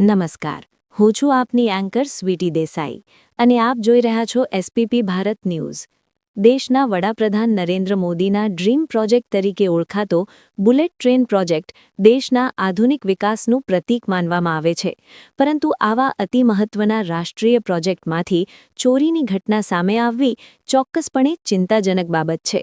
નમસ્કાર, હું છું આપની એન્કર સ્વીટી દેસાઈ અને આપ જોઈ રહ્યા છો એસપીપી ભારત ન્યૂઝ. દેશના વડાપ્રધાન નરેન્દ્ર મોદીના ડ્રીમ પ્રોજેક્ટ તરીકે ઓળખાતો બુલેટ ટ્રેન પ્રોજેક્ટ દેશના આધુનિક વિકાસનું પ્રતીક માનવામાં આવે છે. પરંતુ આવા અતિ મહત્વના રાષ્ટ્રીય પ્રોજેક્ટમાંથી ચોરીની ઘટના સામે આવવી ચોક્કસપણે ચિંતાજનક બાબત છે.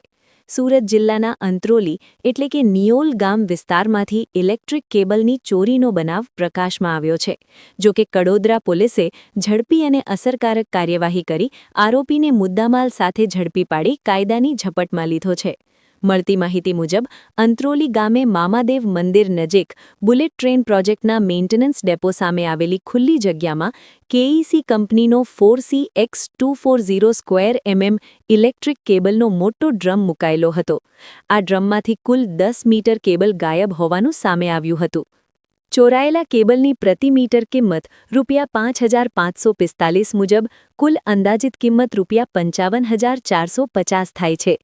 સુરત જિલ્લાના અંત્રોલી એટલે કે નિયોલ ગામ વિસ્તારમાંથી ઇલેક્ટ્રિક કેબલની ચોરીનો બનાવ પ્રકાશમાં આવ્યો છે. જો કે કડોદરા પોલીસે ઝડપી અને અસરકારક કાર્યવાહી કરી આરોપીને મુદ્દામાલ સાથે ઝડપી પાડી કાયદાની ઝપટમાં લીધો છે. મળતી માહિતી મુજબ અંત્રોલી ગામે મામાદેવ મંદિર નજીક બુલેટ ટ્રેન પ્રોજેક્ટના મેન્ટેનન્સ ડેપો સામે આવેલી ખુલ્લી જગ્યામાં કેઈસી કંપનીનો 4CX240² ઇલેક્ટ્રિક કેબલનો મોટો ડ્રમ મુકાયેલો હતો. આ ડ્રમમાંથી કુલ 10 મીટર કેબલ ગાયબ હોવાનું સામે આવ્યું હતું. ચોરાયેલા કેબલની પ્રતિ મીટર કિંમત ₹5,545 મુજબ કુલ અંદાજિત કિંમત ₹55,450 થાય છે.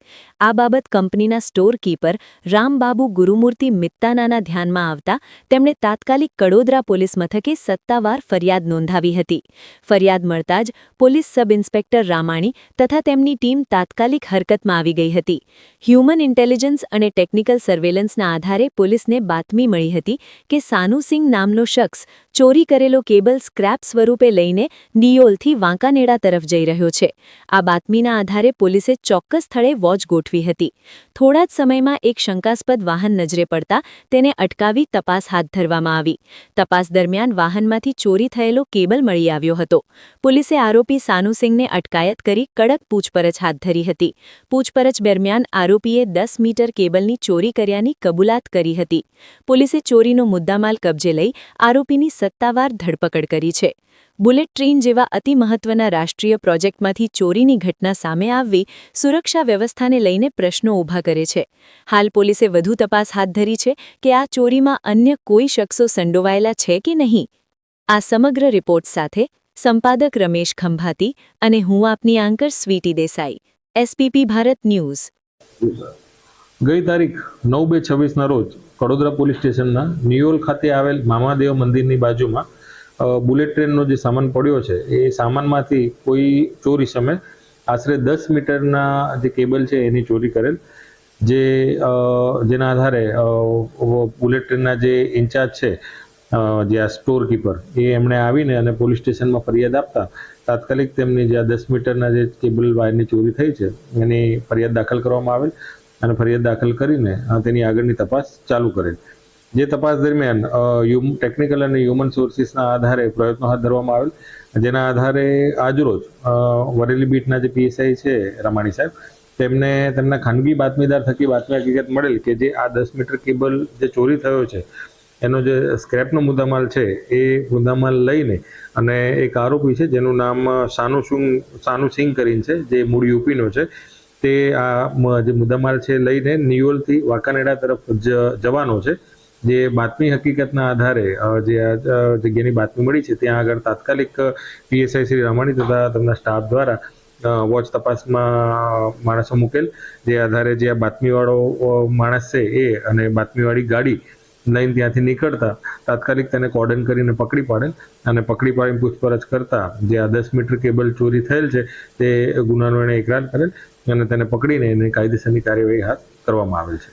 આ બાબત કંપનીના સ્ટોર કીપર રામબાબુ ગુરુમૂર્તિ મિત્તાનાના ધ્યાનમાં આવતા તેમણે તાત્કાલિક કડોદરા પોલીસ મથકે સત્તાવાર ફરિયાદ નોંધાવી હતી. ફરિયાદ મળતા જ પોલીસ સબ ઇન્સ્પેક્ટર રામાણી તથા તેમની ટીમ તાત્કાલિક હરકતમાં આવી ગઈ હતી. હ્યુમન ઇન્ટેલિજન્સ અને ટેકનિકલ સર્વેલન્સના આધારે પોલીસને બાતમી મળી હતી કે સાનુસિંગ નામનો શખ્સ ચોરી કરેલો કેબલ સ્ક્રેપ સ્વરૂપે લઈને નિયોલથી વાંકાનેડા તરફ જઈ રહ્યો છે. આ બાતમીના આધારે પોલીસે ચોક્કસ સ્થળે વોચ ગોઠવી હતી. થોડા જ સમયમાં એક શંકાસ્પદ વાહન નજરે પડતા તેને અટકાવી તપાસ હાથ ધરવામાં આવી. તપાસ દરમિયાન વાહનમાંથી ચોરી થયેલો કેબલ મળી આવ્યો હતો. પોલીસે આરોપી સાનુસિંગને અટકાયત કરી કડક પૂછપરછ હાથ ધરી હતી. પૂછપરછ દરમિયાન આરોપીએ 10 મીટર કેબલની ચોરી કર્યાની કબૂલાત કરી હતી. પોલીસે ચોરીનો મુદ્દામાલ કબજે લઈ આરોપીની સત્તાવાર ધરપકડ કરી છે. બુલેટ ટ્રેન જેવા અતિ મહત્વના રાષ્ટ્રીય પ્રોજેક્ટમાંથી ચોરીની ઘટના સામે આવવી સુરક્ષા વ્યવસ્થાને લઈને પ્રશ્નો ઊભા કરે છે. હાલ પોલીસે વધુ તપાસ હાથ ધરી છે કે આ ચોરીમાં અન્ય કોઈ શખ્સો સંડોવાયેલા છે કે નહીં. આ સમગ્ર રિપોર્ટ સાથે સંપાદક રમેશ ખંભાતી અને હું આપની anchor Sweety Desai, SPP Bharat news. ગઈ તારીખ 9/2/26ના રોજ કડોદરા પોલીસ સ્ટેશનના નિયોલ ખાતે આવેલ મામાદેવ મંદિરની બાજુમાં બુલેટ ટ્રેનનો જે સામાન પડ્યો છે એ સામાનમાંથી કોઈ ચોરી સમય આશરે 10 મીટરના જે કેબલ છે એની ચોરી કરેલ, જેના આધારે બુલેટ ટ્રેનના જે ઇન્ચાર્જ છે જે આ સ્ટોર કીપર એમણે આવીને અને પોલીસ સ્ટેશનમાં ફરિયાદ આપતા તાત્કાલિક તેમની જે 10 મીટરના જે કેબલ વાયરની ચોરી થઈ છે એની ફરિયાદ દાખલ કરવામાં આવેલ અને ફરિયાદ દાખલ કરીને તેની આગળની તપાસ ચાલુ કરેલ. જે તપાસ દરમિયાન ટેકનિકલ અને હ્યુમન સોર્સિસના આધારે પ્રયત્નો હાથ ધરવામાં આવેલ, જેના આધારે આજરોજ વરેલી બીટના જે પીએસઆઈ છે રામાણી સાહેબ તેમને તેમના ખાનગી બાતમીદાર થકી બાતમી હકીકત મળેલ કે જે આ 10 મીટર કેબલ જે ચોરી થયો છે એનો જે સ્ક્રેપનો મુદ્દામાલ છે એ મુદ્દામાલ લઈને અને એક આરોપી છે જેનું નામ સાનુસિંગ કરીને છે જે મૂળ યુપીનો છે તે આ જે મુદ્દામાલ છે લઈને નિયોલથી વાંકાનેડા તરફ જવાનો છે. જે બાતમી હકીકતના આધારે જે જગ્યાની બાતમી મળી છે ત્યાં આગળ તાત્કાલિક પીએસઆઈ શ્રી રામાણી તથા તેમના સ્ટાફ દ્વારા વોચ તપાસમાં માણસો મૂકેલ. જે આધારે જે આ બાતમીવાળો માણસ છે એ અને બાતમીવાળી ગાડી લઈને ત્યાંથી નીકળતા તાત્કાલિક તેને કોર્ડન કરીને પકડી પાડેલ અને પકડી પાડીને પૂછપરછ કરતા જે આ 10 મીટર કેબલ ચોરી થયેલ છે તે ગુનાનો એણે ઇકરાર કરેલ અને તેને પકડીને એને કાયદેસરની કાર્યવાહી હાથ કરવામાં આવેલ છે.